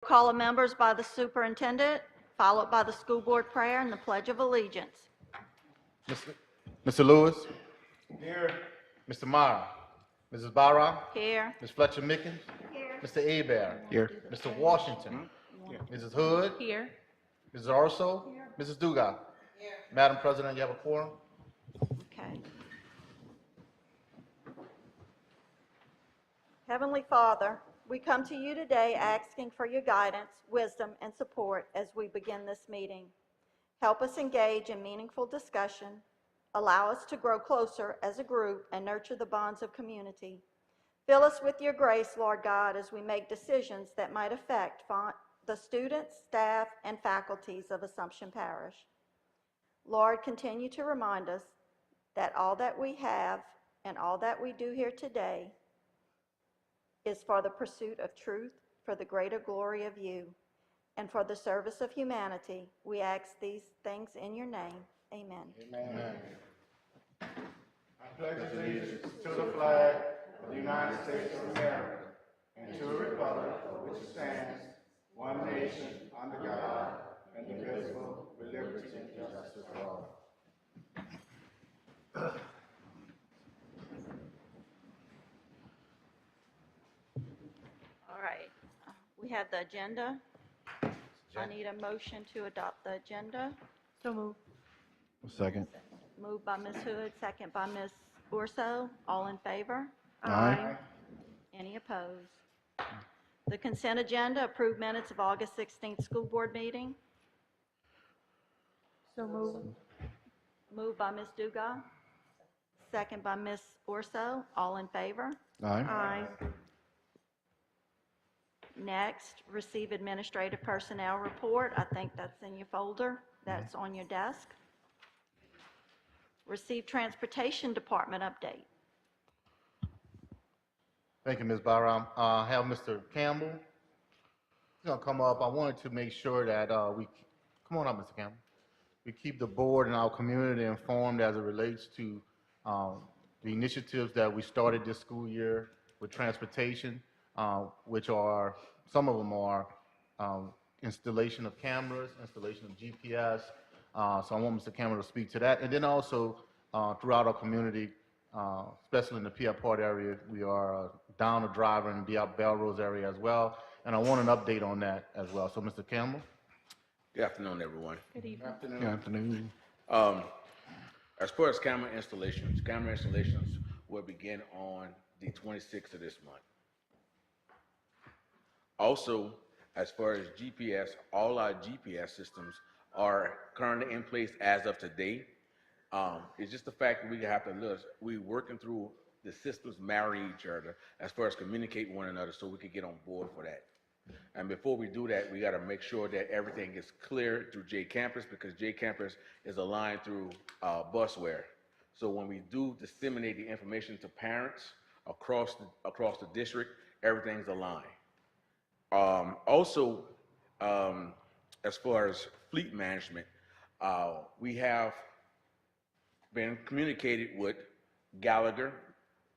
Call of members by the superintendent, followed by the school board prayer and the Pledge of Allegiance. Mr. Lewis. Here. Mr. Meyer. Mrs. Barra. Here. Ms. Fletcher Mickens. Here. Mr. Abear. Here. Mr. Washington. Here. Mrs. Hood. Here. Mrs. Orso. Here. Mrs. Dugas. Here. Madam President, you have a quorum? Okay. Heavenly Father, we come to you today asking for your guidance, wisdom, and support as we begin this meeting. Help us engage in meaningful discussion, allow us to grow closer as a group, and nurture the bonds of community. Fill us with your grace, Lord God, as we make decisions that might affect the students, staff, and faculties of Assumption Parish. Lord, continue to remind us that all that we have and all that we do here today is for the pursuit of truth, for the greater glory of you, and for the service of humanity. We ask these things in your name. Amen. Amen. I pledge allegiance to the flag of the United States of America and to the republic for which it stands, one nation, under God, indivisible, with liberty and justice for all. All right. We have the agenda. I need a motion to adopt the agenda. So moved. Second. Moved by Ms. Hood, second by Ms. Urso. All in favor? Aye. Any opposed? The consent agenda, approved minutes of August 16th school board meeting. So moved. Moved by Ms. Dugas, second by Ms. Urso. All in favor? Aye. Next, receive administrative personnel report. I think that's in your folder. That's on your desk. Receive transportation department update. Thank you, Ms. Barra. I have Mr. Campbell. He's going to come up. I wanted to make sure that come on up, Mr. Campbell. We keep the board and our community informed as it relates to the initiatives that we started this school year with transportation, which are, some of them are installation of cameras, installation of GPS. So I want Mr. Campbell to speak to that. And then also throughout our community, especially in the Pierpont area, we are down a driver in the Belrose area as well. And I want an update on that as well. So Mr. Campbell. Good afternoon, everyone. Good evening. Good afternoon. As far as camera installations will begin on the 26th of this month. Also, as far as GPS, all our GPS systems are currently in place as of today. It's just the fact that we have to look, we're working through the systems marry each other as far as communicate one another so we can get on board for that. And before we do that, we got to make sure that everything is clear through J Campus, because J Campus is aligned through Busware. So when we do disseminate the information to parents across the district, everything's aligned. Also, as far as fleet management, we have been communicated with Gallagher.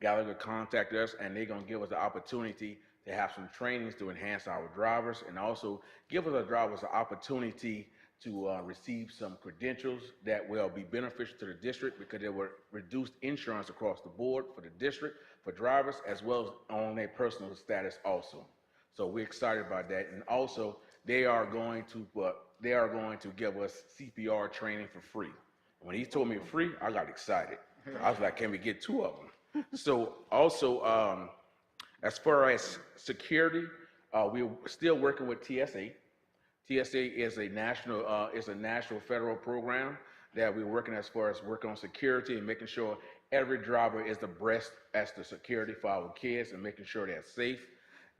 Gallagher contacted us, and they're going to give us the opportunity to have some trainings to enhance our drivers, and also give us our drivers the opportunity to receive some credentials that will be beneficial to the district, because there were reduced insurance across the board for the district, for drivers, as well as on their personal status also. So we're excited about that. And also, they are going to give us CPR training for free. When he told me free, I got excited. I was like, can we get 2 of them? So also, as far as security, we're still working with TSA. TSA is a national federal program that we're working as far as working on security and making sure every driver is abreast as to security for our kids and making sure they're safe.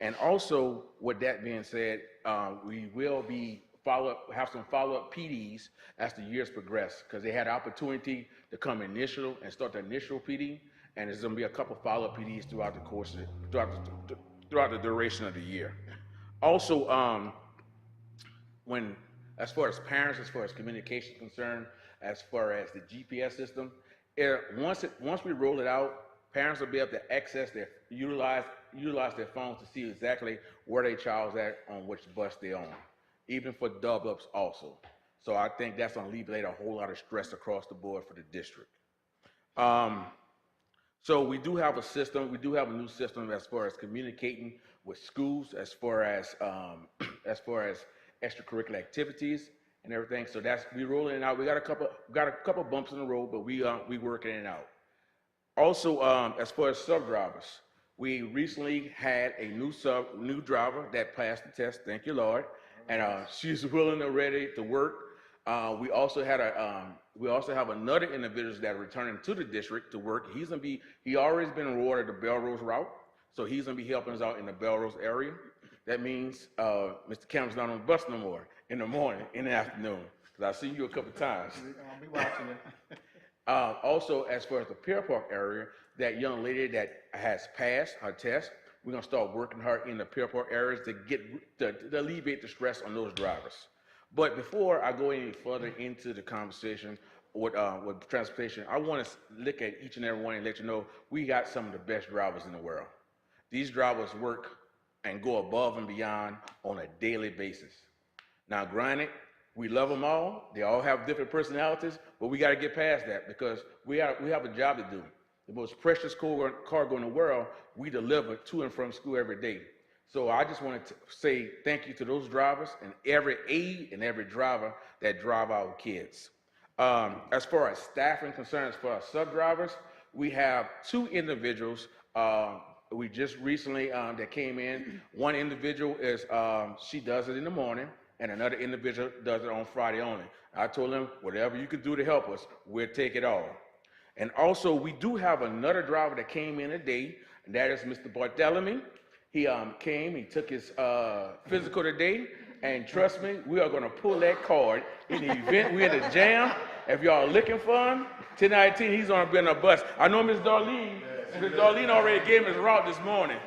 And also, with that being said, we will have some follow-up PDs as the years progress, because they had the opportunity to come initial and start the initial PD, and there's going to be a couple follow-up PDs throughout the course throughout the duration of the year. Also, as far as parents, as far as communication is concerned, as far as the GPS system, once we roll it out, parents will be able to access utilize their phones to see exactly where their child's at on which bus they're on, even for double ups also. So I think that's gonna alleviate a whole lot of stress across the board for the district. Um, so we do have a system. We do have a new system as far as communicating with schools, as far as as far as extracurricular activities and everything. So that's we rolling it out. We got a couple bumps in the road, but we working it out. Also, as far as sub drivers, we recently had a new driver that passed the test. Thank you, Lord, and she's willing and ready to work. We also have another individual that returning to the district to work. He already been awarded the Belrose route, so he's gonna be helping us out in the Belrose area. That means Mr. Campbell's not on the bus no more in the morning, in the afternoon. Cause I've seen you a couple times. I'll be watching it. Also, as far as the Pier Park area, that young lady that has passed her test, we're gonna start working her in the Pier Park areas to alleviate the stress on those drivers. But before I go any further into the conversation with transportation, I want to look at each and every one and let you know we got some of the best drivers in the world. These drivers work and go above and beyond on a daily basis. Now, granted, we love them all. They all have different personalities, but we got to get past that because we have a job to do. The most precious cargo in the world, we deliver to and from school every day. So I just wanted to say thank you to those drivers and every aide and every driver that drive our kids. As far as staffing concerns for our sub drivers, we have two individuals we just recently that came in. One individual is she does it in the morning, and another individual does it on Friday only. I told them whatever you can do to help us, we'll take it all. And also we do have another driver that came in today, and that is Mr. Bartholomew. He came, he took his physical today, and trust me, we are gonna pull that card in the event we're in the jam. If y'all are looking for him, 1019, he's gonna be on a bus. I know Ms. Darlene already gave him his route this morning.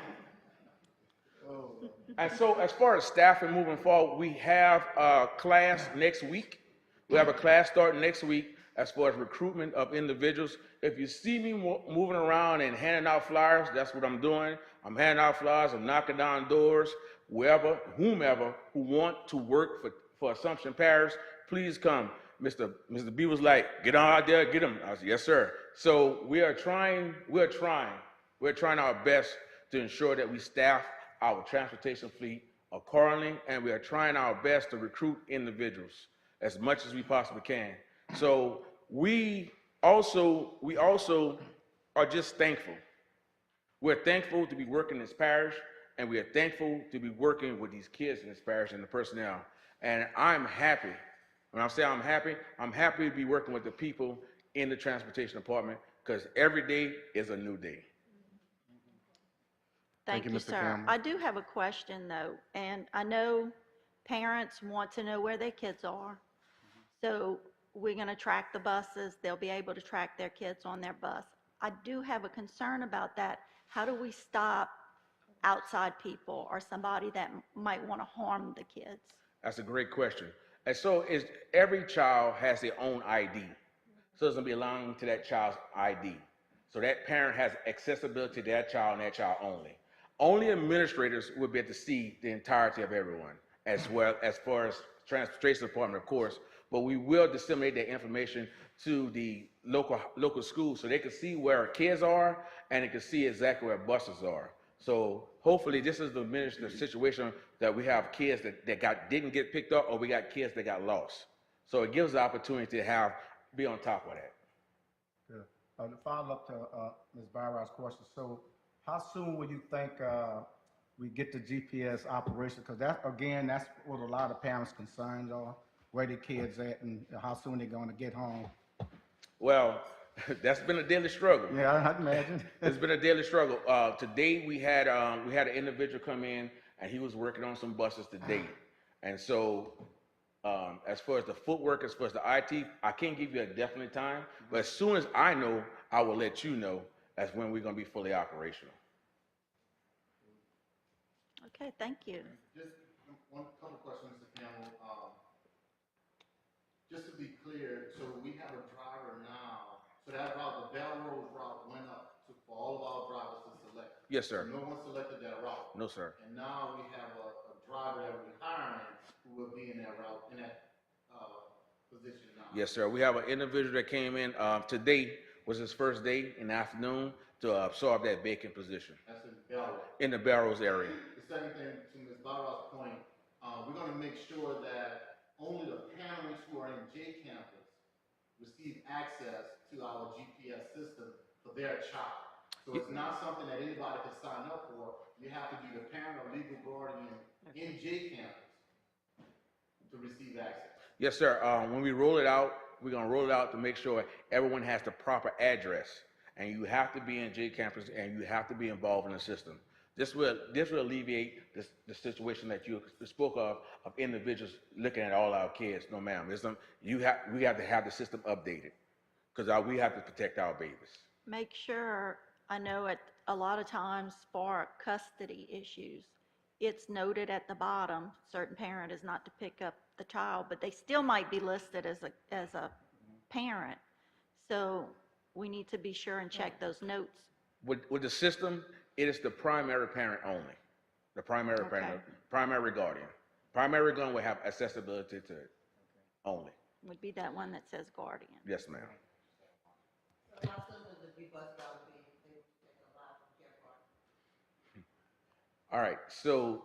And so as far as staffing moving forward, we have a class next week. We have a class starting next week as far as recruitment of individuals. If you see me moving around and handing out flyers, that's what I'm doing. I'm handing out flyers, I'm knocking down doors, whomever who want to work for Assumption Parish, please come. Mr. B was like, get on out there, get them. I said, yes, sir. So we're trying our best to ensure that we staff our transportation fleet accordingly, and we are trying our best to recruit individuals as much as we possibly can. So we also are just thankful. We're thankful to be working in this parish, and we are thankful to be working with these kids in this parish and the personnel. And I'm happy. When I say I'm happy to be working with the people in the transportation department because every day is a new day. Thank you, Mr. sir. Campbell. I do have a question, though, and I know parents want to know where their kids are. So we're going to track the buses. They'll be able to track their kids on their bus. I do have a concern about that. How do we stop outside people or somebody that might want to harm the kids? That's a great question. And so every child has their own ID. So it's going to be allowing to that child's ID. So that parent has accessibility to that child and that child only. Only administrators will be able to see the entirety of everyone, as well as far as transportation department, of course, but we will disseminate that information to the local schools so they can see where our kids are and they can see exactly where buses are. So hopefully this is the situation that we have kids that didn't get picked up, or we got kids that got lost. So it gives the opportunity to be on top of that. Good. To follow up to Ms. Byra's question, so how soon would you think we get the GPS operation? Because that's what a lot of parents' concerns are, where the kids at and how soon they're going to get home. Well, that's been a daily struggle. Yeah, I imagine. It's been a daily struggle. Today we had an individual come in and he was working on some buses today. And so as far as the footwork, as far as the IT, I can't give you a definite time, but as soon as I know, I will let you know as when we're going to be fully operational. Okay, thank you. Just one couple questions, Mr. Campbell. Just to be clear, so we have a driver now. So that route, the Belrose route, went up for all of our drivers to select. Yes, sir. No one selected that route. No, sir. And now we have a driver that we're hiring who will be in that route, in that, position now. Yes, sir. We have an individual that came in, today was his first day in the afternoon to absorb that vacant position That's in Bellwood. in the Barrows area. The second thing, to Ms. Barrow's point, we're gonna make sure that only the parents who are in J campus receive access to our GPS system for their child. So it's not something that anybody can sign up for. You have to be the parent or legal guardian in J campus to receive access. Yes, sir. When we roll it out, we're gonna roll it out to make sure everyone has the proper address. And you have to be in J campus and you have to be involved in the system. This will alleviate the situation that you spoke of individuals looking at all our kids. No, ma'am. We have to have the system updated because we have to protect our babies. Make sure, I know at a lot of times for custody issues, it's noted at the bottom, certain parent is not to pick up the child, but they still might be listed as a parent. So we need to be sure and check those notes. With the system, it is the primary parent only. The primary parent, primary guardian. Primary guardian will have accessibility to it only. Would be that one that says guardian. Yes, ma'am. All right, so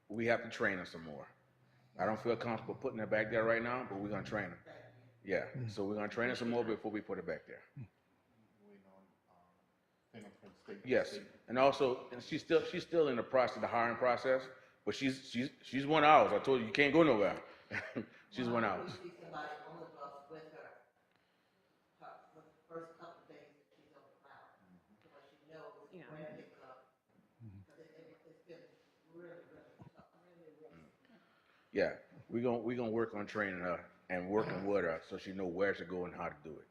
we have to train her some more. I don't feel comfortable putting her back there right now, but we're gonna train her. Yeah, so we're gonna train her some more before we put her back there. Yes, and also, and she's still in the process, the hiring process, but she's 1 hour. I told you, you can't go nowhere. She's 1 hour. We see somebody on the bus with her, with the first couple of days that she's on the route, so that she knows where to pick up. Because it's been really tough, really. Yeah, we're gonna work on training her and working with her so she know where to go and how to do it.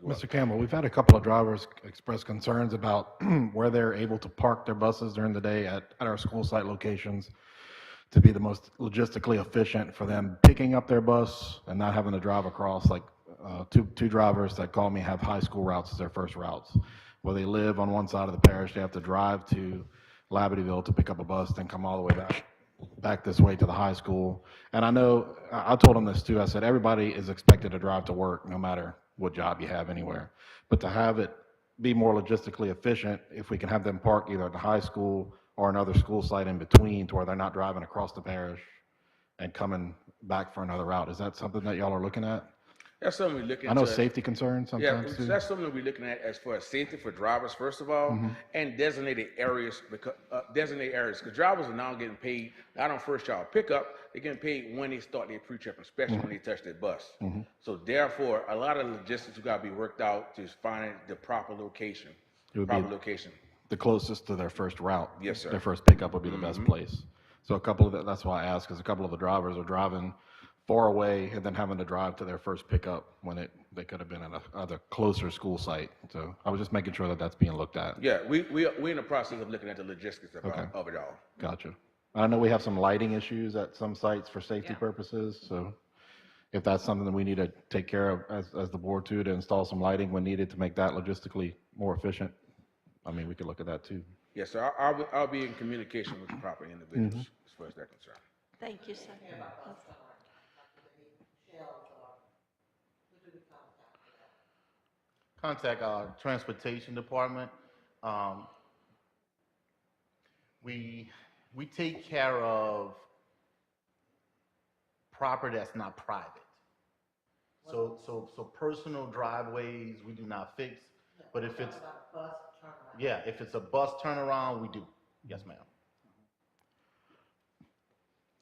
Mr. Campbell, we've had a couple of drivers express concerns about where they're able to park their buses during the day at our school site locations to be the most logistically efficient for them picking up their bus and not having to drive across. Like two drivers that call me have high school routes as their first routes. Where they live on one side of the parish, they have to drive to Labadeville to pick up a bus, then come all the way back this way to the high school. And I know, I told them this too, I said, everybody is expected to drive to work no matter what job you have anywhere. But to have it be more logistically efficient, if we can have them park either at the high school or another school site in between to where they're not driving across the parish and coming back for another route. Is that something that y'all are looking at? That's something we're looking I know into. safety concerns Yeah, sometimes too. that's something that we're looking at as far as safety for drivers, first of all, and designated areas, because drivers are now getting paid, not on first child pickup, they're getting paid when they start their pre-trip inspection, when they touch their bus. So therefore, a lot of logistics have got to be worked out to find the proper location, It would be the closest to their first route. Yes, sir. Their first pickup would be the best place. So that's why I asked, because a couple of the drivers are driving far away and then having to drive to their first pickup when they could have been at a closer school site. So I was just making sure that that's being looked at. Yeah, we're in the process of looking at the logistics of it all. Gotcha. I know we have some lighting issues at some sites for safety purposes, so if that's something that we need to take care of as the board too, to install some lighting when needed to make that logistically more efficient, I mean, we could look at that too. Yes, sir. I'll be in communication with the proper individuals as far as that concerned. Thank you, sir. Contact our transportation department. We take care of property that's not private. So personal driveways, we do not fix, but if it's, yeah, if it's a bus turnaround, we do. Yes, ma'am.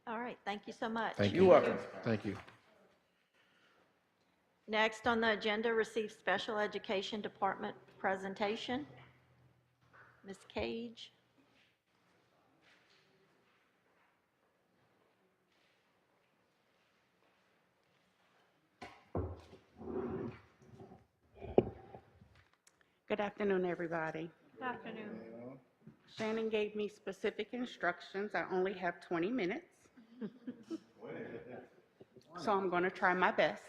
All right, thank you so much. Thank you. You're welcome. Thank you. Next on the agenda, receive Special Education Department presentation. Ms. Cage. Good afternoon, everybody. Good afternoon. Shannon gave me specific instructions. I only have 20 minutes. So I'm going to try my best.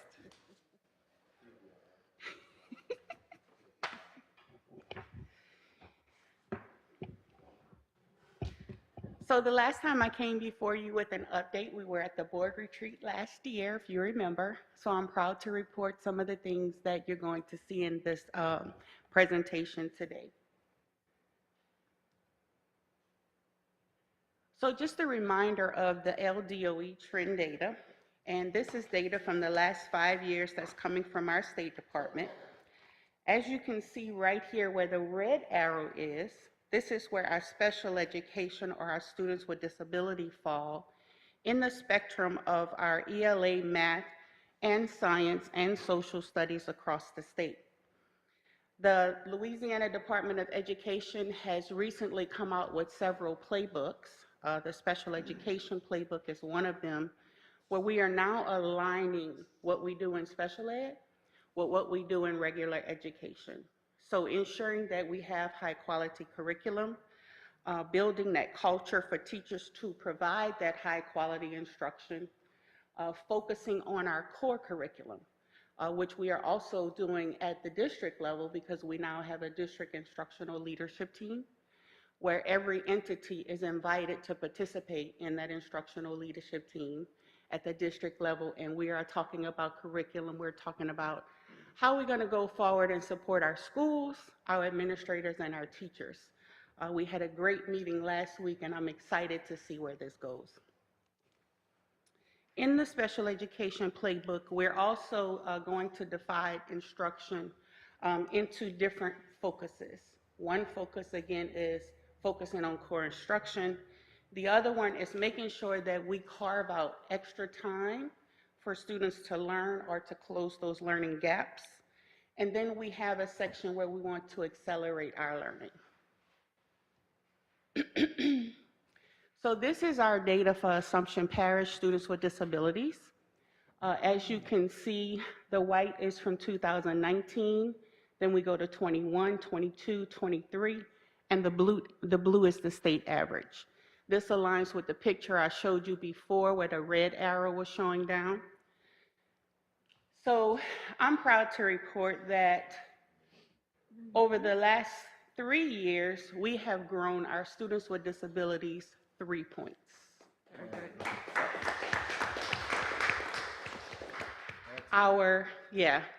So the last time I came before you with an update, we were at the board retreat last year, if you remember. So I'm proud to report some of the things that you're going to see in this presentation today. So just a reminder of the LDOE trend data, and this is data from the last 5 years that's coming from our State Department. As you can see right here where the red arrow is, this is where our special education or our students with disability fall in the spectrum of our ELA, math, and science and social studies across the state. The Louisiana Department of Education has recently come out with several playbooks. The special education playbook is one of them, where we are now aligning what we do in special ed with what we do in regular education. So ensuring that we have high quality curriculum, building that culture for teachers to provide that high quality instruction, focusing on our core curriculum, which we are also doing at the district level because we now have a district instructional leadership team where every entity is invited to participate in that instructional leadership team at the district level. And we are talking about curriculum, we're talking about how we're going to go forward and support our schools, our administrators, and our teachers. We had a great meeting last week, and I'm excited to see where this goes. In the special education playbook, we're also going to divide instruction into different focuses. One focus, again, is focusing on core instruction. The other one is making sure that we carve out extra time for students to learn or to close those learning gaps. And then we have a section where we want to accelerate our learning. So this is our data for Assumption Parish students with disabilities. As you can see, the white is from 2019, then we go to 21, 22, 23, and the blue is the state average. This aligns with the picture I showed you before where the red arrow was showing down. So I'm proud to report that over the last 3 years, we have grown our students with disabilities 3 points.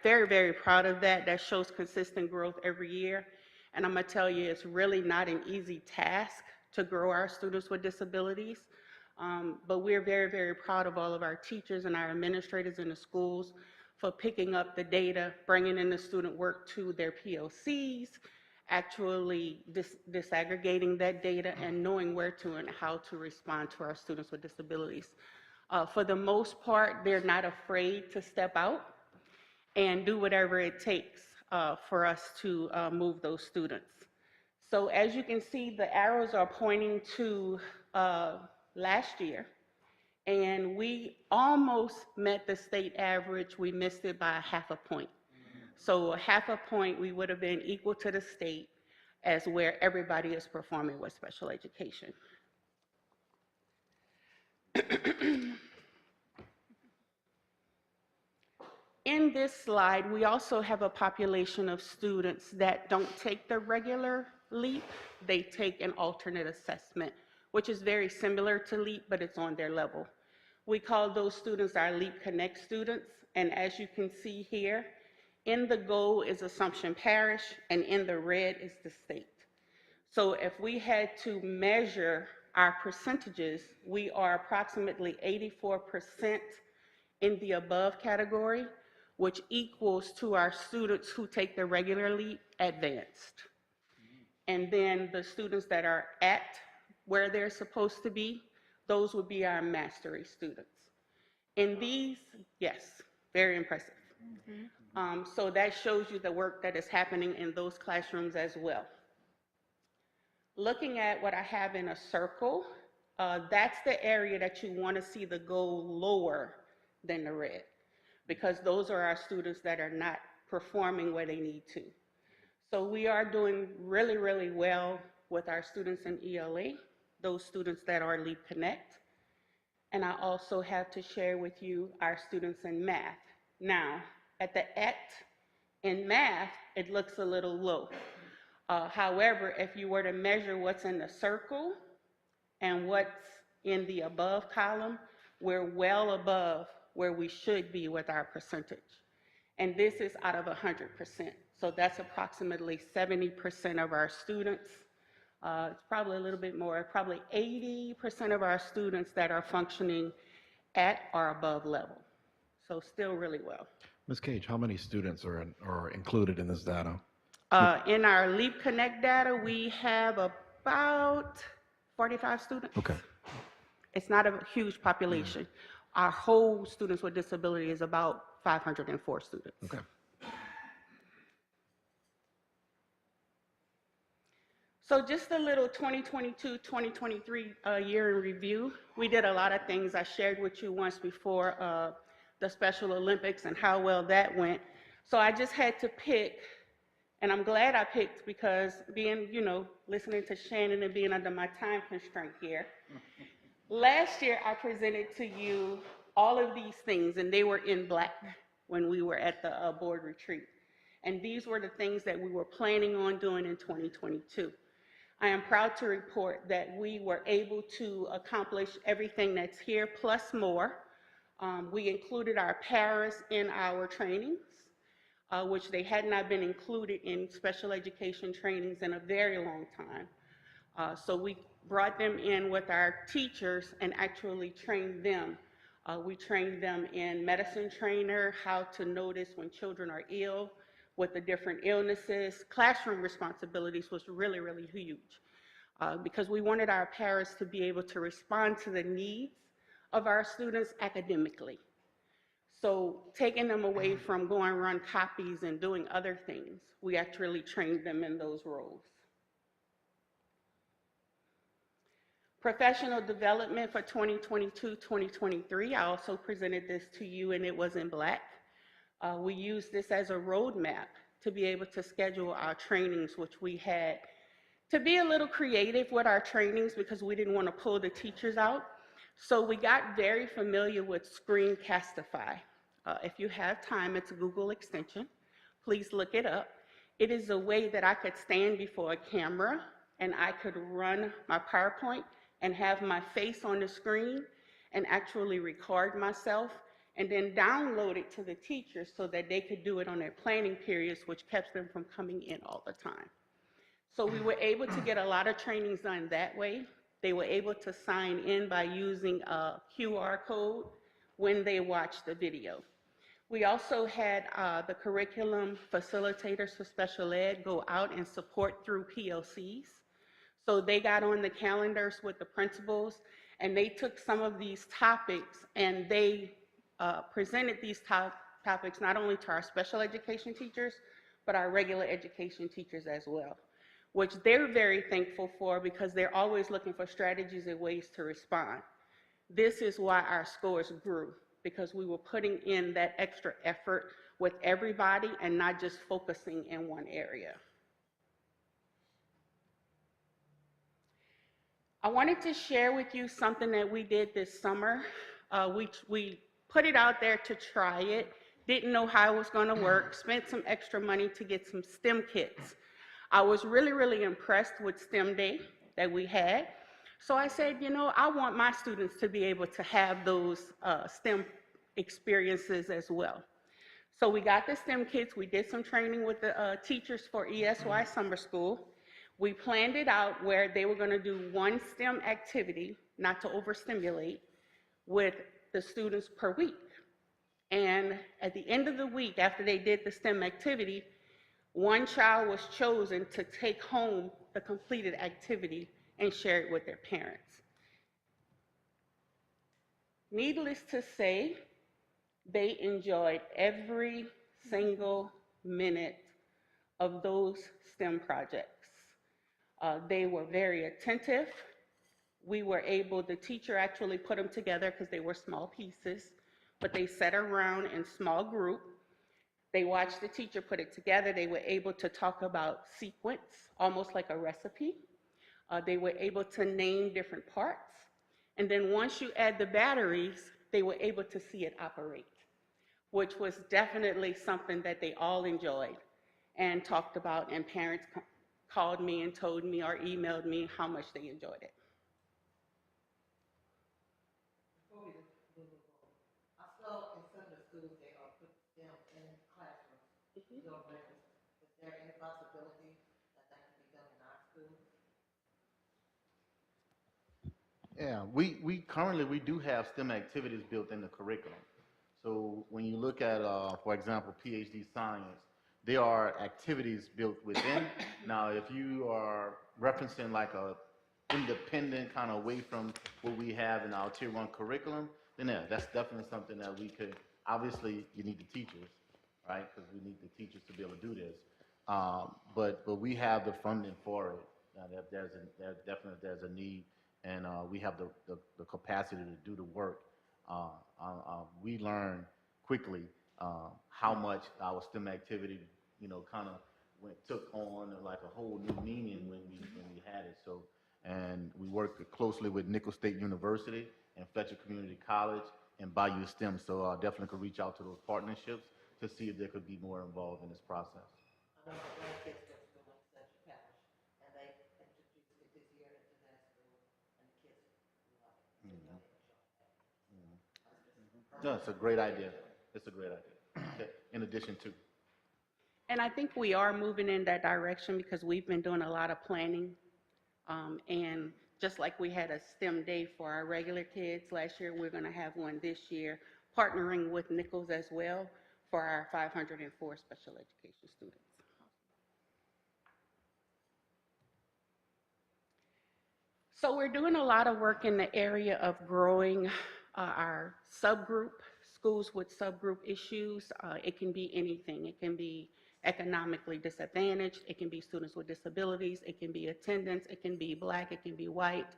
Very, very proud of that. That shows consistent growth every year. And I'm gonna tell you, it's really not an easy task to grow our students with disabilities. But we're very, very proud of all of our teachers and our administrators in the schools for picking up the data, bringing in the student work to their POCs, actually disaggregating that data and knowing where to and how to respond to our students with disabilities. For the most part, they're not afraid to step out and do whatever it takes for us to move those students. So as you can see, the arrows are pointing to last year, and we almost met the state average. We missed it by 0.5 point. So 0.5 point, we would have been equal to the state as where everybody is performing with special education. In this slide, we also have a population of students that don't take the regular LEAP. They take an alternate assessment, which is very similar to LEAP, but it's on their level. We call those students our LEAP Connect students, and as you can see here, in the gold is Assumption Parish, and in the red is the state. So if we had to measure our percentages, we are approximately 84% in the above category, which equals to our students who take the regular LEAP advanced. And then the students that are at where they're supposed to be, those would be our mastery students. In these, yes, very impressive. So that shows you the work that is happening in those classrooms as well. Looking at what I have in a circle, that's the area that you want to see the goal lower than the red, because those are our students that are not performing where they need to. So we are doing really, really well with our students in ELA, those students that are LEAP Connect. And I also have to share with you our students in math. Now, at the in math, it looks a little low. However, if you were to measure what's in the circle, and what's in the above column, we're well above where we should be with our percentage. And this is out of 100%. So that's approximately 70% of our students. It's probably a little bit more, probably 80% of our students that are functioning at or above level. So still really well. Ms. Cage, how many students are included in this data? In our Leap Connect data, we have about 45 students. Okay. It's not a huge population. Our whole students with disability is about 504 students. Okay. So just a little 2022-2023 year in review. We did a lot of things. I shared with you once before the Special Olympics and how well that went. So I just had to pick, and I'm glad I picked because being, listening to Shannon and being under my time constraint here. Last year I presented to you all of these things, and they were in black when we were at the board retreat. And these were the things that we were planning on doing in 2022. I am proud to report that we were able to accomplish everything that's here plus more. We included our paras in our trainings, which they had not been included in special education trainings in a very long time. So we brought them in with our teachers and actually trained them. We trained them in medicine trainer, how to notice when children are ill, with the different illnesses. Classroom responsibilities was really, really huge because we wanted our paras to be able to respond to the needs of our students academically. So taking them away from going run copies and doing other things, we actually trained them in those roles. Professional development for 2022-2023, I also presented this to you and it was in black. We used this as a roadmap to be able to schedule our trainings, which we had to be a little creative with our trainings because we didn't want to pull the teachers out. So we got very familiar with Screencastify. If you have time, it's a Google extension. Please look it up. It is a way that I could stand before a camera and I could run my PowerPoint and have my face on the screen and actually record myself and then download it to the teachers so that they could do it on their planning periods, which kept them from coming in all the time. So we were able to get a lot of trainings done that way. They were able to sign in by using a QR code when they watched the video. We also had the curriculum facilitators for special ed go out and support through PLCs. So they got on the calendars with the principals and they took some of these topics and they presented these topics not only to our special education teachers, but our regular education teachers as well, which they're very thankful for because they're always looking for strategies and ways to respond. This is why our scores grew, because we were putting in that extra effort with everybody and not just focusing in one area. I wanted to share with you something that we did this summer. We put it out there to try it, didn't know how it was going to work, spent some extra money to get some STEM kits. I was really, really impressed with STEM Day that we had. So I said, I want my students to be able to have those STEM experiences as well. So we got the STEM kits. We did some training with the teachers for ESY Summer School. We planned it out where they were going to do one STEM activity, not to overstimulate, with the students per week. And at the end of the week, after they did the STEM activity, one child was chosen to take home the completed activity and share it with their parents. Needless to say, they enjoyed every single minute of those STEM projects. They were very attentive. We were able, the teacher actually put them together because they were small pieces, but they sat around in small group. They watched the teacher put it together. They were able to talk about sequence, almost like a recipe. They were able to name different parts. And then once you add the batteries, they were able to see it operate, which was definitely something that they all enjoyed and talked about, and parents called me and told me or emailed me how much they enjoyed it. I saw in some of the schools, they are putting STEM in classrooms. Already. Is there any possibility that that could be done in our schools? Yeah, we currently, we do have STEM activities built in the curriculum. So when you look at, for example, PhD science, there are activities built within. Now, if you are referencing like a independent kind of away from what we have in our Tier 1 curriculum, then yeah, that's definitely something that we could, obviously, you need the teachers, right? Because we need the teachers to be able to do this. But we have the funding for it. Definitely there's a need, and we have the capacity to do the work. We learn quickly how much our STEM activity, kind of took on like a whole new meaning when we had it. So, and we work closely with Nicholls State University and Fletcher Community College and Bayou STEM. So definitely could reach out to those partnerships to see if there could be more involved in this process. I know the grandkids go to school in Central Parish, and they introduced it this year into their school, and the kids love it. They enjoy it. No, it's a great idea. It's a great idea. Okay. In addition to. And I think we are moving in that direction because we've been doing a lot of planning. And just like we had a STEM day for our regular kids last year, we're going to have one this year, partnering with Nicholls as well for our 504 special education students. So we're doing a lot of work in the area of growing our subgroup, schools with subgroup issues. It can be anything. It can be economically disadvantaged. It can be students with disabilities. It can be attendance. It can be Black. It can be white.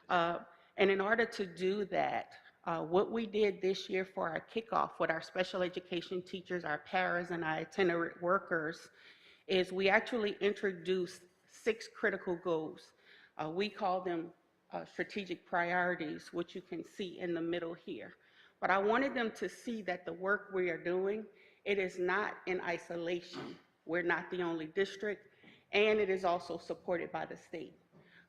And in order to do that, what we did this year for our kickoff with our special education teachers, our paras, and our itinerant workers is we actually introduced 6 critical goals. We call them strategic priorities, which you can see in the middle here. But I wanted them to see that the work we are doing, it is not in isolation. We're not the only district, and it is also supported by the state.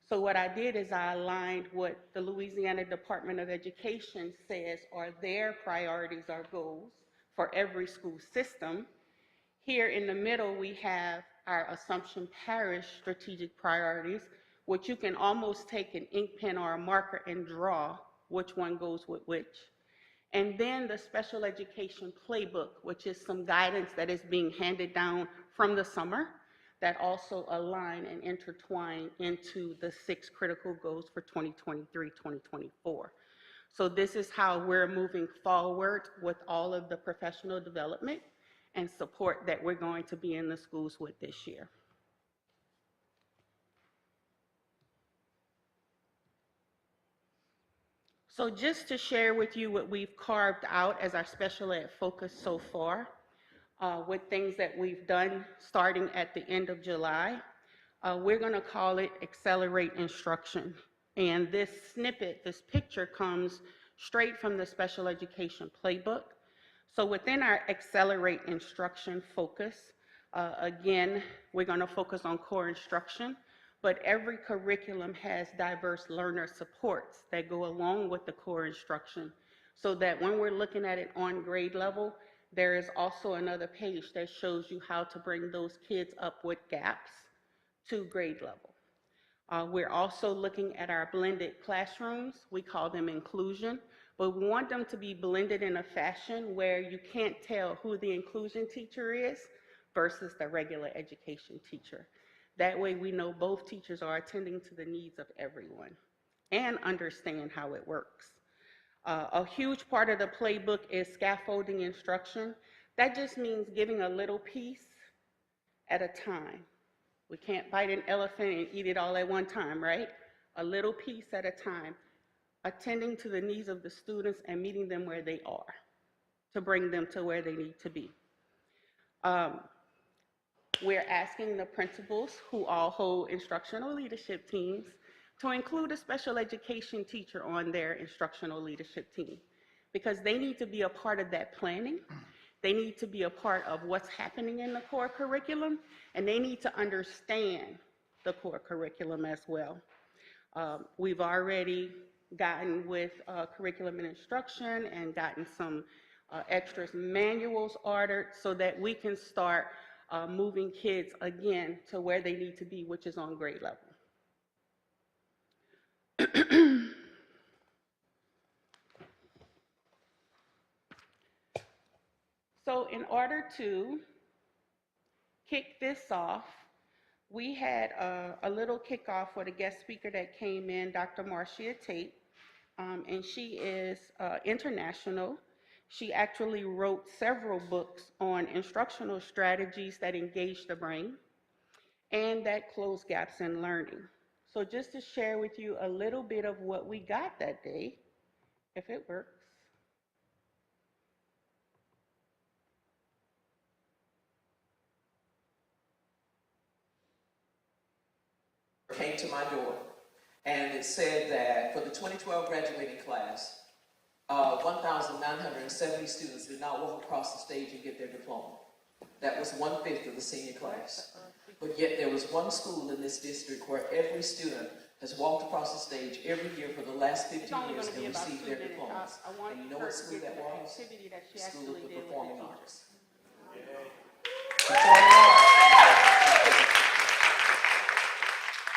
So what I did is I aligned what the Louisiana Department of Education says are their priorities or goals for every school system. Here in the middle, we have our Assumption Parish strategic priorities, which you can almost take an ink pen or a marker and draw which one goes with which. And then the special education playbook, which is some guidance that is being handed down from the summer that also align and intertwine into the 6 critical goals for 2023-2024. So this is how we're moving forward with all of the professional development and support that we're going to be in the schools with this year. So just to share with you what we've carved out as our special ed focus so far, with things that we've done starting at the end of July, we're going to call it Accelerate Instruction. And this snippet, this picture comes straight from the special education playbook. So within our Accelerate Instruction focus, again, we're going to focus on core instruction, but every curriculum has diverse learner supports that go along with the core instruction, so that when we're looking at it on grade level, there is also another page that shows you how to bring those kids up with gaps to grade level. We're also looking at our blended classrooms. We call them inclusion, but we want them to be blended in a fashion where you can't tell who the inclusion teacher is versus the regular education teacher. That way we know both teachers are attending to the needs of everyone and understand how it works. A huge part of the playbook is scaffolding instruction. That just means giving a little piece at a time. We can't bite an elephant and eat it all at one time, right? A little piece at a time, attending to the needs of the students and meeting them where they are to bring them to where they need to be. We're asking the principals, who all hold instructional leadership teams, to include a special education teacher on their instructional leadership team, because they need to be a part of that planning. They need to be a part of what's happening in the core curriculum, and they need to understand the core curriculum as well. We've already gotten with curriculum and instruction and gotten some extras manuals ordered so that we can start moving kids again to where they need to be, which is on grade level. So in order to kick this off, we had a little kickoff with a guest speaker that came in, Dr. Marcia Tate, and she is international. She actually wrote several books on instructional strategies that engage the brain and that close gaps in learning. So just to share with you a little bit of what we got that day, if it works. Came to my door, and it said that for the 2012 graduating class, 1,970 students did not walk across the stage and get their diploma. That was 1/5 of the senior class. But yet there was one school in this district where every student has walked across the stage every year for the last 15 years and received their diplomas. And you know what school that was? The School of the Performing Arts. Performing Arts.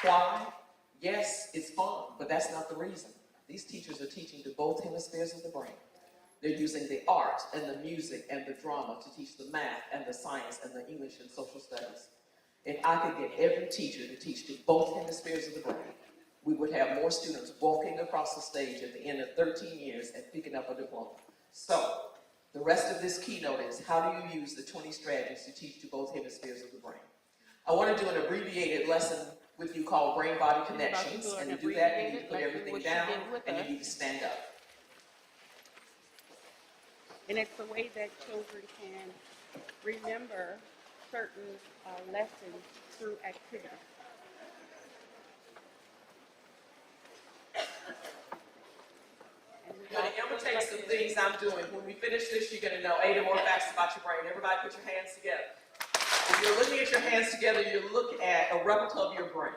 Why? Yes, it's fun, but that's not the reason. These teachers are teaching to both hemispheres of the brain. They're using the art and the music and the drama to teach the math and the science and the English and social studies. If I could get every teacher to teach to both hemispheres of the brain, we would have more students walking across the stage at the end of 13 years and picking up a diploma. So, the rest of this keynote is, how do you use the 20 strategies to teach to both hemispheres of the brain? I want to do an abbreviated lesson with you called Brain-Body Connections, and to do that, you need to put everything down, and you need to stand up. And it's a way that children can remember certain lessons through activity. I'm going to imitate some things I'm doing. When we finish this, you're going to know 8 or more facts about your brain. Everybody put your hands together. If you're looking at your hands together, you're looking at a replica of your brain.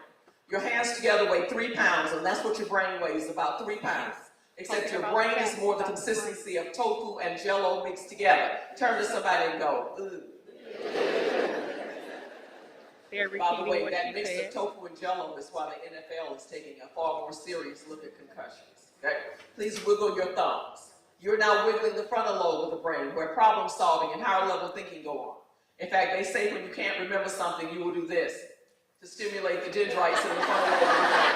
Your hands together weigh 3 pounds, and that's what your brain weighs, about 3 pounds. Except your brain is more the consistency of tofu and Jell-O mixed together. Turn to somebody and go, ugh. By the way, that mix of tofu and Jell-O is why the NFL is taking a far more serious look at concussions. Okay? Please wiggle your thumbs. You're now wiggling the frontal lobe of the brain, where problem solving and higher level thinking go on. In fact, they say when you can't remember something, you will do this to stimulate the dendrites in the frontal lobe of the brain.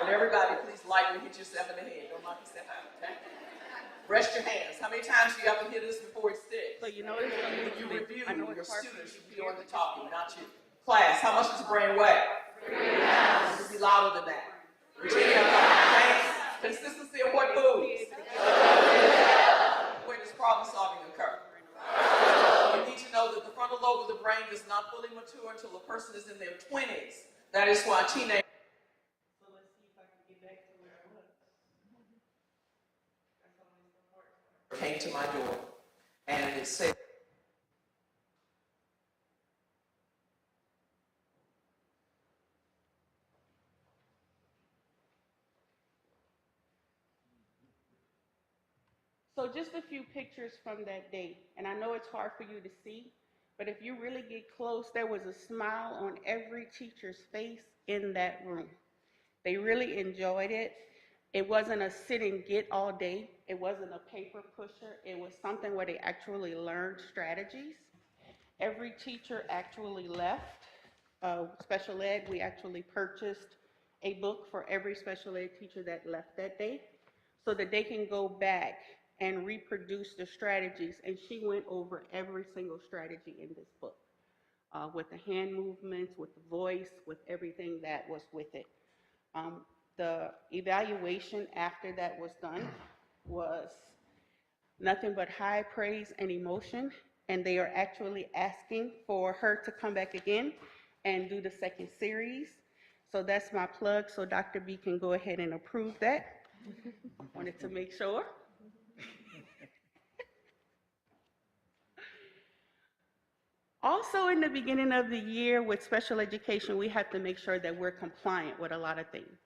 And everybody, please lightly hit yourself in the head. Don't knock yourself out, okay? Rest your hands. How many times do you have to hit this before it sticks? So you know when you review, your students should be doing the talking, not you. Class, how much does the brain weigh? 3 pounds. You should be louder than that. Virginia, consistency of what foods? Where does problem solving occur? You need to know that the frontal lobe of the brain does not fully mature until a person is in their 20s. That is why teenagers. So let's see if I can get back to where I was. Came to my door, and it said, so just a few pictures from that day, and I know it's hard for you to see, but if you really get close, there was a smile on every teacher's face in that room. They really enjoyed it. It wasn't a sit and get all day. It wasn't a paper pusher. It was something where they actually learned strategies. Every teacher actually left. Special ed, we actually purchased a book for every special ed teacher that left that day so that they can go back and reproduce the strategies. And she went over every single strategy in this book with the hand movements, with the voice, with everything that was with it. The evaluation after that was done was nothing but high praise and emotion, and they are actually asking for her to come back again and do the second series. So that's my plug, so Dr. B can go ahead and approve that. Wanted to make sure. Also, in the beginning of the year with special education, we have to make sure that we're compliant with a lot of things.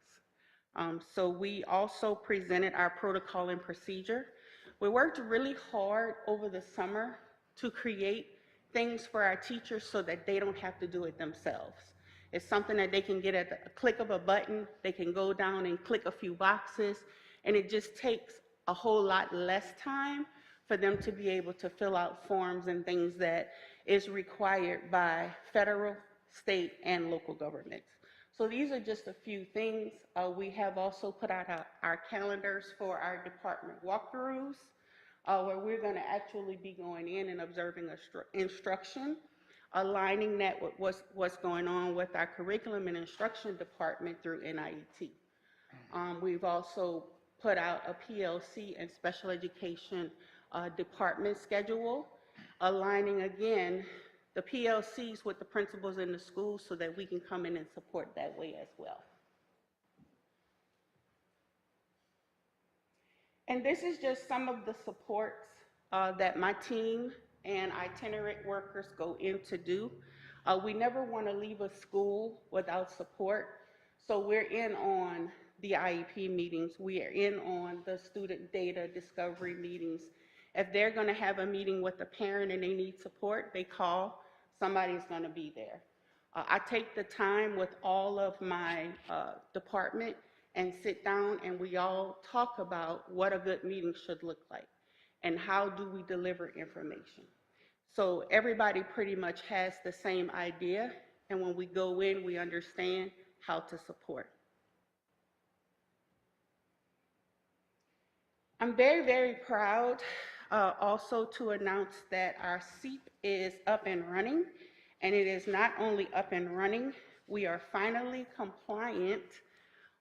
So we also presented our protocol and procedure. We worked really hard over the summer to create things for our teachers so that they don't have to do it themselves. It's something that they can get at the click of a button. They can go down and click a few boxes, and it just takes a whole lot less time for them to be able to fill out forms and things that is required by federal, state, and local governments. So these are just a few things. We have also put out our calendars for our department walkthroughs, where we're going to actually be going in and observing instruction, aligning that with what's going on with our curriculum and instruction department through NIET. We've also put out a PLC and special education department schedule, aligning again the PLCs with the principals in the schools so that we can come in and support that way as well. And this is just some of the supports that my team and itinerant workers go in to do. We never want to leave a school without support. So we're in on the IEP meetings. We are in on the student data discovery meetings. If they're going to have a meeting with a parent and they need support, they call, somebody's going to be there. I take the time with all of my department and sit down and we all talk about what a good meeting should look like and how do we deliver information. So everybody pretty much has the same idea, and when we go in, we understand how to support. I'm very, very proud also to announce that our SEEP is up and running, and it is not only up and running, we are finally compliant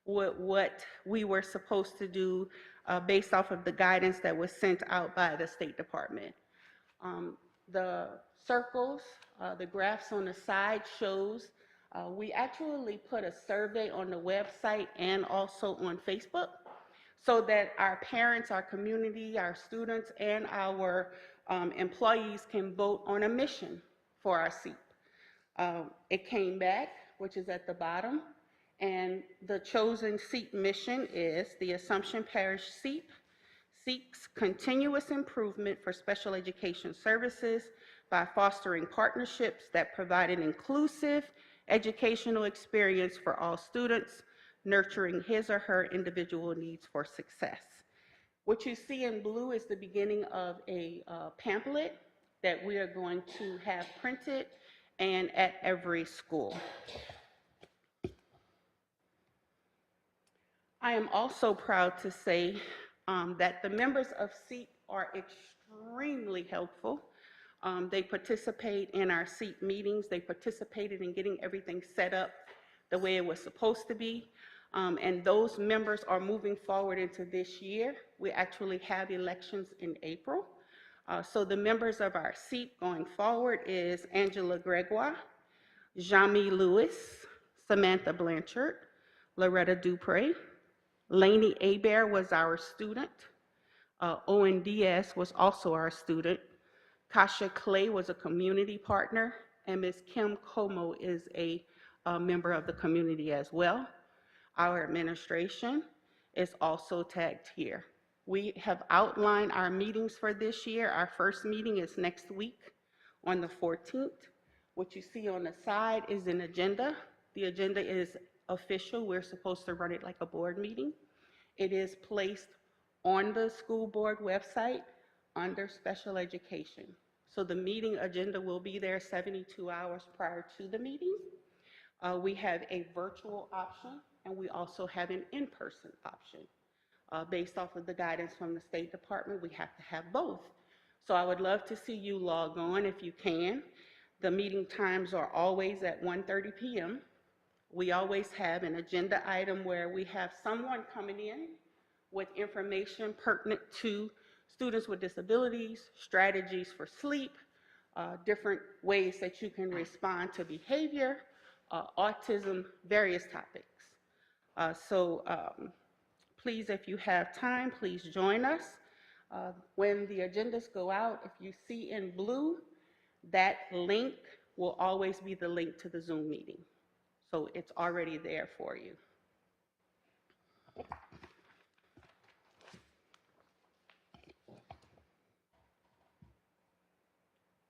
with what we were supposed to do based off of the guidance that was sent out by the State Department. The circles, the graphs on the side shows we actually put a survey on the website and also on Facebook so that our parents, our community, our students, and our employees can vote on a mission for our SEEP. It came back, which is at the bottom, and the chosen SEEP mission is the Assumption Parish SEEP seeks continuous improvement for special education services by fostering partnerships that provide an inclusive educational experience for all students, nurturing his or her individual needs for success. What you see in blue is the beginning of a pamphlet that we are going to have printed and at every school. I am also proud to say that the members of SEEP are extremely helpful. They participate in our SEEP meetings. They participated in getting everything set up the way it was supposed to be. And those members are moving forward into this year. We actually have elections in April. So the members of our SEEP going forward is Angela Gregoire, Jami Lewis, Samantha Blanchard, Loretta Dupre, Lainey Hebert was our student. Owen Diaz was also our student. Kasha Clay was a community partner, and Ms. Kim Como is a member of the community as well. Our administration is also tagged here. We have outlined our meetings for this year. Our first meeting is next week on the 14th. What you see on the side is an agenda. The agenda is official. We're supposed to run it like a board meeting. It is placed on the school board website under special education. So the meeting agenda will be there 72 hours prior to the meeting. We have a virtual option, and we also have an in-person option. Based off of the guidance from the State Department, we have to have both. So I would love to see you log on if you can. The meeting times are always at 1:30 p.m. We always have an agenda item where we have someone coming in with information pertinent to students with disabilities, strategies for sleep, different ways that you can respond to behavior, autism, various topics. Please, if you have time, please join us. When the agendas go out, if you see in blue, that link will always be the link to the Zoom meeting. So it's already there for you.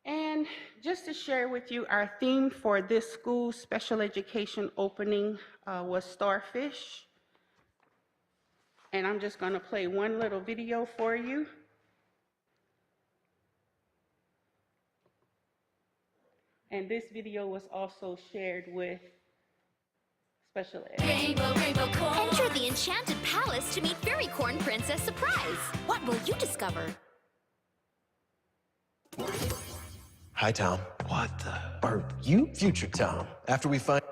And just to share with you, our theme for this school special education opening was Starfish. And I'm just going to play one little video for you. And this video was also shared with special ed. Rainbow, rainbow corn. Enter the enchanted palace to meet Fairy Corn Princess Surprise. What will you discover? Hi, Tom. What the? Are you future Tom? After we find...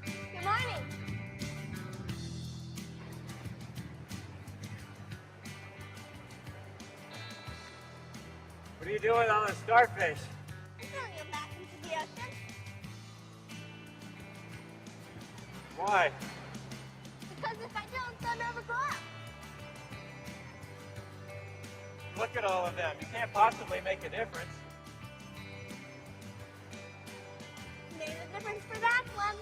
Good morning. What are you doing on the starfish? I'm throwing them back into the ocean Why? because if I don't, they'll never grow up. Look at all of them. You can't possibly make a difference. Made a difference for that one.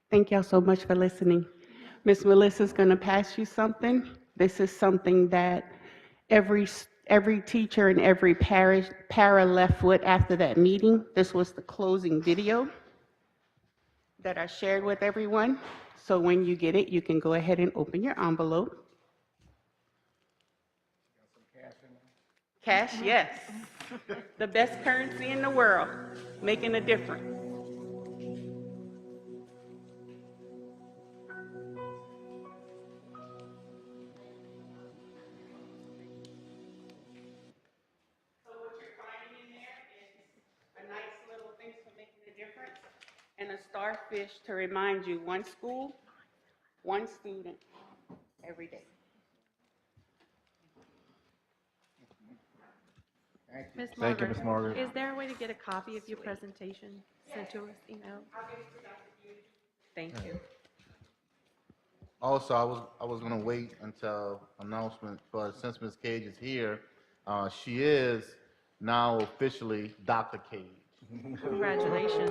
Thank y'all so much for listening. Miss Melissa's going to pass you something. This is something that every teacher and every para left with after that meeting. This was the closing video that I shared with everyone. So when you get it, you can go ahead and open your envelope. Cash, yes. The best currency in the world, making a difference. So what you're finding in there is a nice little thanks for making a difference and a starfish to remind you one school, one student every day. Thank Ms. you, Margaret, Ms. Margaret. is there a way to get a copy of your presentation sent to us, email? Thank you. Also, I was gonna wait until announcement, but since Ms. Cage is here, she is now officially Dr. Cage. Congratulations.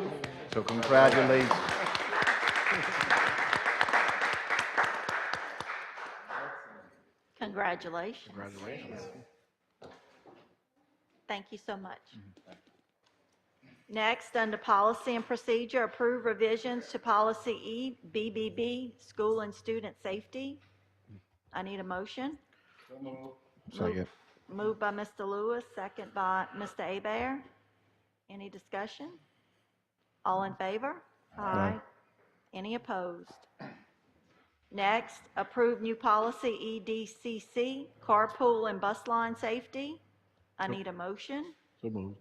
So congratulations. Congratulations. Congratulations. Thank you so much. Next, under policy and procedure, approve revisions to policy EBBB, school and student safety. I need a motion. Second. Moved by Mr. Lewis, second by Mr. Abear. Any discussion? All in favor? Aye. Any opposed? Next, approve new policy EDCC, carpool and bus line safety. I need a motion. So moved.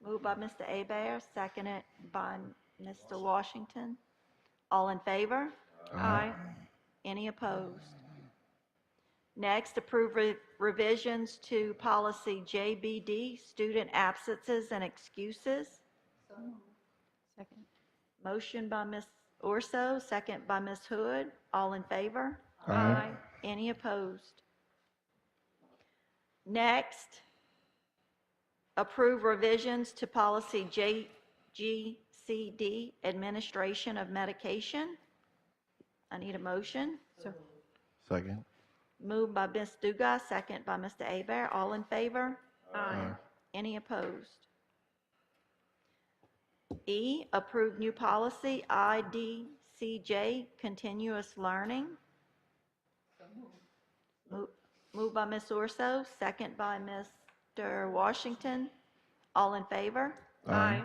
Moved by Mr. Abear, seconded by Mr. Washington. All in favor? Aye. Any opposed? Next, approve revisions to policy JBD, student absences and excuses. Second. Motion by Ms. Orso, second by Ms. Hood. All in favor? Aye. Any opposed? Next, Approve revisions to policy JGCD, administration of medication. I need a motion. Second. Moved by Ms. Dugas, second by Mr. Abear. All in favor? Aye. Any opposed? E, approve new policy IDCJ, continuous learning. Moved by Ms. Urso, second by Mr. Washington. All in favor? Aye.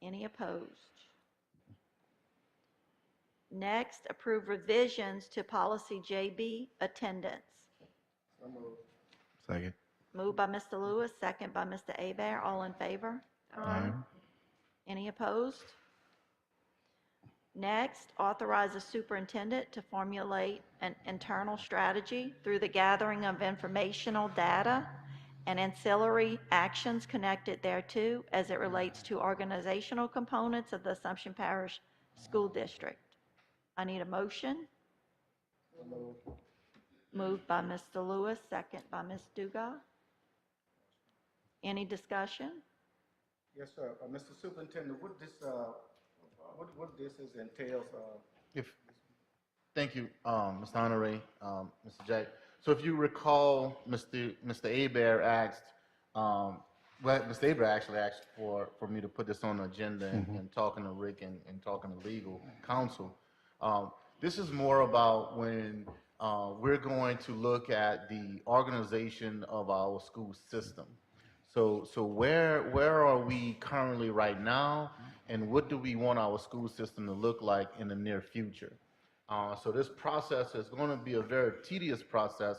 Any opposed? Next, approve revisions to policy JB, attendance. Second. Moved by Mr. Lewis, second by Mr. Abear. All in favor? Aye. Any opposed? Next, authorize the superintendent to formulate an internal strategy through the gathering of informational data and ancillary actions connected thereto as it relates to organizational components of the Assumption Parish School District. I need a motion. Moved by Mr. Lewis, second by Ms. Dugas. Any discussion? Yes, sir. Mr. Superintendent, what this entails, Thank you, Mr. Honore, Mr. Jack. So if you recall, Mr. Abear asked, Mr. Abear actually asked for me to put this on the agenda and talking to Rick and talking to legal counsel. This is more about when we're going to look at the organization of our school system. So where are we currently right now, and what do we want our school system to look like in the near future? So this process is going to be a very tedious process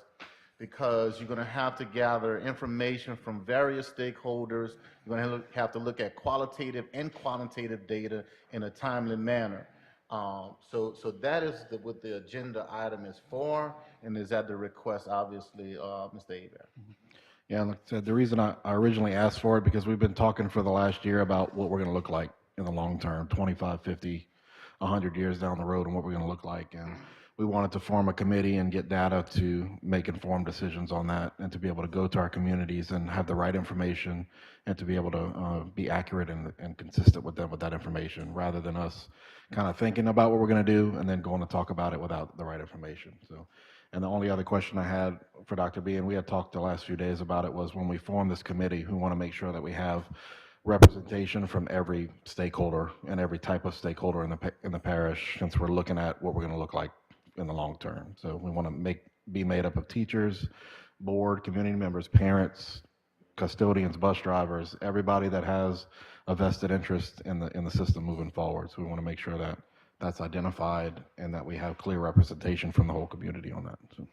because you're going to have to gather information from various stakeholders. You're going to have to look at qualitative and quantitative data in a timely manner. So that is what the agenda item is for, and is at the request, obviously, Mr. Abear. Yeah, like I said, the reason I originally asked for it, because we've been talking for the last year about what we're going to look like in the long term, 25, 50, 100 years down the road, and what we're going to look like. And we wanted to form a committee and get data to make informed decisions on that, and to be able to go to our communities and have the right information, and to be able to be accurate and consistent with them with that information, rather than us kind of thinking about what we're going to do and then going to talk about it without the right information. So, and the only other question I had for Dr. B, and we had talked the last few days about it, was when we form this committee, we want to make sure that we have representation from every stakeholder and every type of stakeholder in the parish, since we're looking at what we're going to look like in the long term. So we want to be made up of teachers, board, community members, parents, custodians, bus drivers, everybody that has a vested interest in the system moving forward. So we want to make sure that that's identified and that we have clear representation from the whole community on that. So.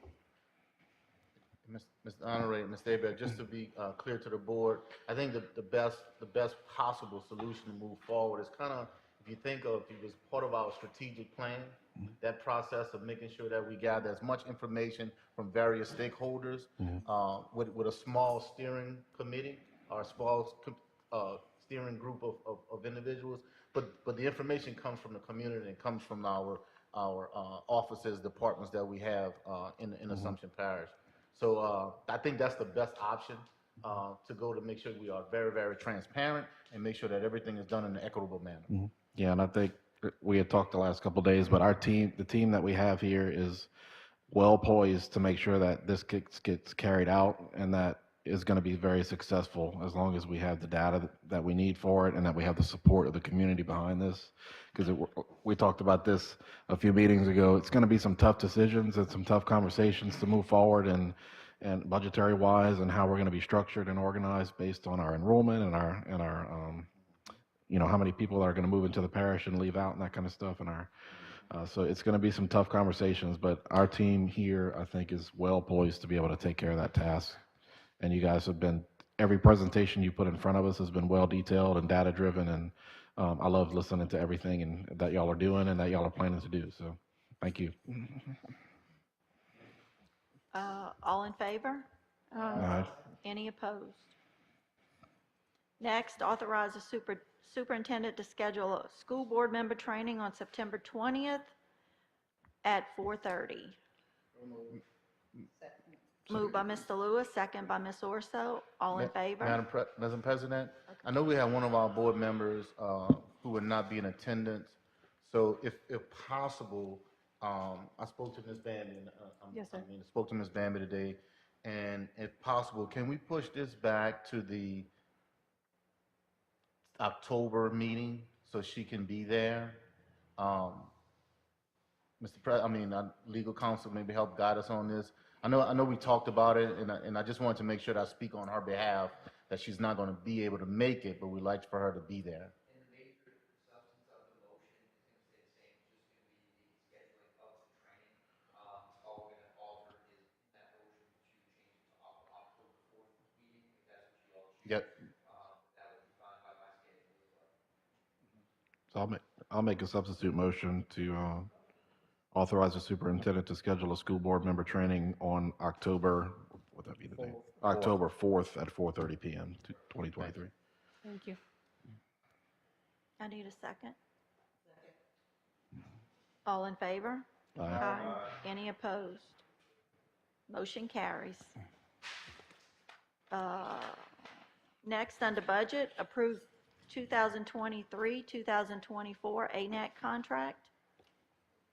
Mr. Honore, Mr. Abear, just to be clear to the board, I think the best possible solution to move forward is kind of, if you think of it was part of our strategic plan, that process of making sure that we gather as much information from various stakeholders with a small steering committee or a small steering group of individuals. But the information comes from the community and comes from our offices, departments that we have in Assumption Parish. So I think that's the best option to go, to make sure we are very, very transparent and make sure that everything is done in an equitable manner. Yeah, and I think we had talked the last couple of days, but the team that we have here is well poised to make sure that this gets carried out, and that is going to be very successful as long as we have the data that we need for it, and that we have the support of the community behind this. Because we talked about this a few meetings ago. It's going to be some tough decisions and some tough conversations to move forward, and budgetary wise, and how we're going to be structured and organized based on our enrollment and our how many people are going to move into the parish and leave out and that kind of stuff. And so it's going to be some tough conversations, but our team here, I think, is well poised to be able to take care of that task. And you guys have been, every presentation you put in front of us has been well detailed and data driven, and I love listening to everything and that y'all are doing and that y'all are planning to do. So thank you. All in favor? Aye. Any opposed? Next, authorize the superintendent to schedule a school board member training on September 20th at 4:30. Moved by Mr. Lewis, second by Ms. Orso. All in favor? Madam President, I know we have one of our board members who would not be in attendance. So if possible, I spoke to Ms. Bambi, Yes, sir. spoke to Ms. Bambi today, and if possible, can we push this back to the October meeting so she can be there? Legal counsel maybe help guide us on this. I know we talked about it, and I just wanted to make sure that I speak on her behalf, that she's not going to be able to make it, but we'd like for her to be there. Yep. So I'll make a substitute motion to authorize the superintendent to schedule a school board member training on October, would that be the date? October 4th at 4:30 PM, 2023. Thank you. I need a second. All in favor? Aye. Any opposed? Motion carries. Next, under budget, approve 2023-2024 ANAC contract.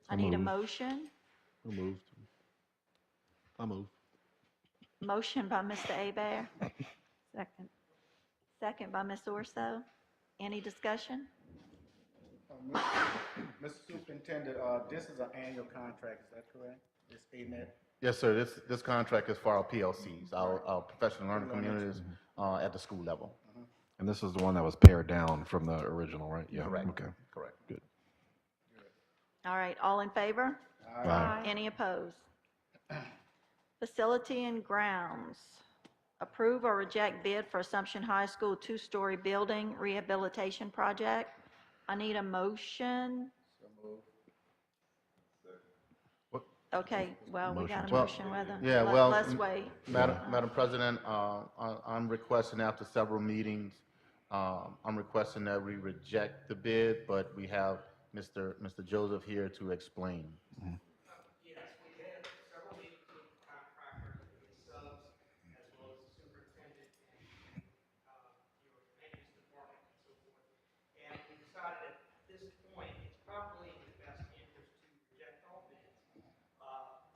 I need a motion. Who moved? I move. Motion by Mr. Abear, Second. second by Ms. Orso. Any discussion? Mr. Superintendent, this is an annual contract, is that correct? This ANET? Yes, sir. This contract is for our PLCs, our professional learning communities at the school level. And this is the one that was pared down from the original, right? Yeah. Correct. Okay. Correct. Good. All right, all in favor? Aye. Any opposed? Facility and grounds. Approve or reject bid for Assumption High School two-story building rehabilitation project. I need a motion. Okay, well, we got a motion whether. Yeah, well, Let's wait. Madam President, I'm requesting after several meetings, I'm requesting that we reject the bid, but we have Mr. Joseph here to explain. Yes, we had several meetings with the contractor, the subs, as well as the superintendent and your maintenance department and so forth. And we decided at this point, it's probably in the best interest to reject all bids.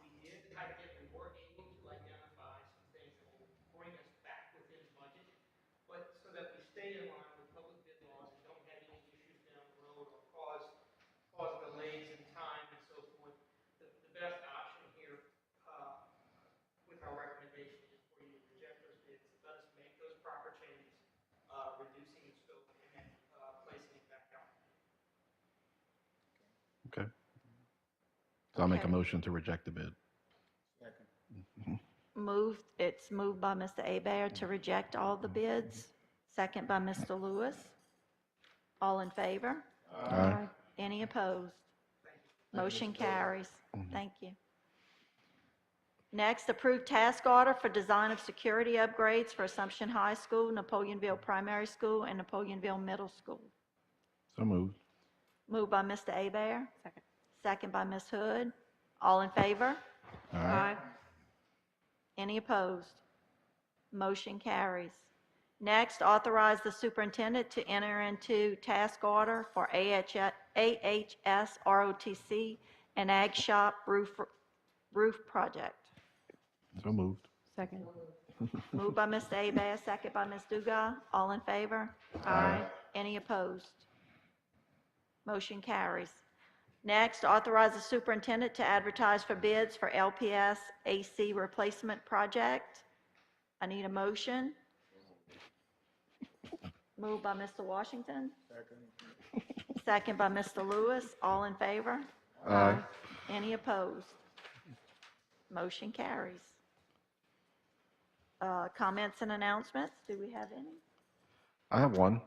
We did try to get, we were able to identify some things that will bring us back within budget, but so that we stay in line with public bid laws and don't have any issues down the road or cause delays in time and so forth. The best option here, with our recommendation is for you to reject those bids, let us make those proper changes, reducing the scope and then, placing it back out. Okay. So I'll make a Okay. motion to reject the bid. It's moved by Mr. Abear to reject all the bids, second by Mr. Lewis. All in favor? Aye. Any opposed? Motion carries. Thank you. Next, approve task order for design of security upgrades for Assumption High School, Napoleonville Primary School, and Napoleonville Middle School. So moved. Moved by Mr. Abear, Second. second by Ms. Hood. All in favor? Aye. Any opposed? Motion carries. Next, authorize the superintendent to enter into task order for AHS ROTC and Ag Shop roof project. So moved. Second. Moved by Mr. Abear, second by Ms. Dugas. All in favor? Aye. Any opposed? Motion carries. Next, authorize the superintendent to advertise for bids for LPS AC replacement project. I need a motion. Moved by Mr. Washington. Second by Mr. Lewis. All in favor? Aye. Any opposed? Motion carries. Comments and announcements? Do we have any? I have one.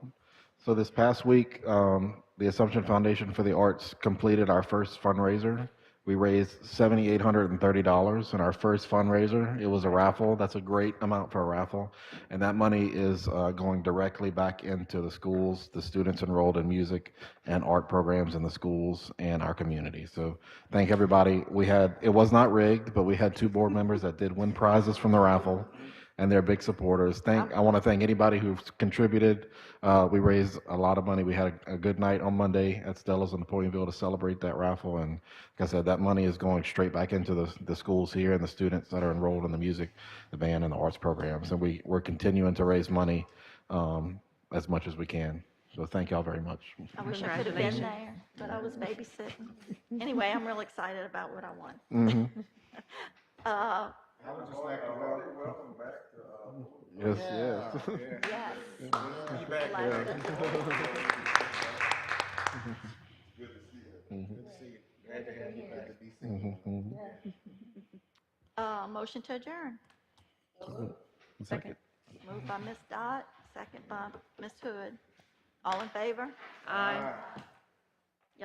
So this past week, the Assumption Foundation for the Arts completed our first fundraiser We raised $7,830 in our first fundraiser. It was a raffle. That's a great amount for a raffle. And that money is going directly back into the schools, the students enrolled in music and art programs in the schools and our community. So thank everybody. It was not rigged, but we had 2 board members that did win prizes from the raffle, and they're big supporters. I want to thank anybody who's contributed. We raised a lot of money. We had a good night on Monday at Stella's in Napoleonville to celebrate that raffle. And like I said, that money is going straight back into the schools here and the students that are enrolled in the music, the band, and the arts programs. And we're continuing to raise money as much as we can. So thank y'all very much. I wish I could have been there, but I was babysitting. Anyway, I'm real excited about what I won. Mhm. I would just like to welcome back to, Yes, yes. Yes. Be back Glad there. that- Good to see you. Good to see you. Glad to have you back at DC. Mhm, mhm. Motion to adjourn. Second. Moved by Ms. Dot, second by Ms. Hood. All in favor? Aye.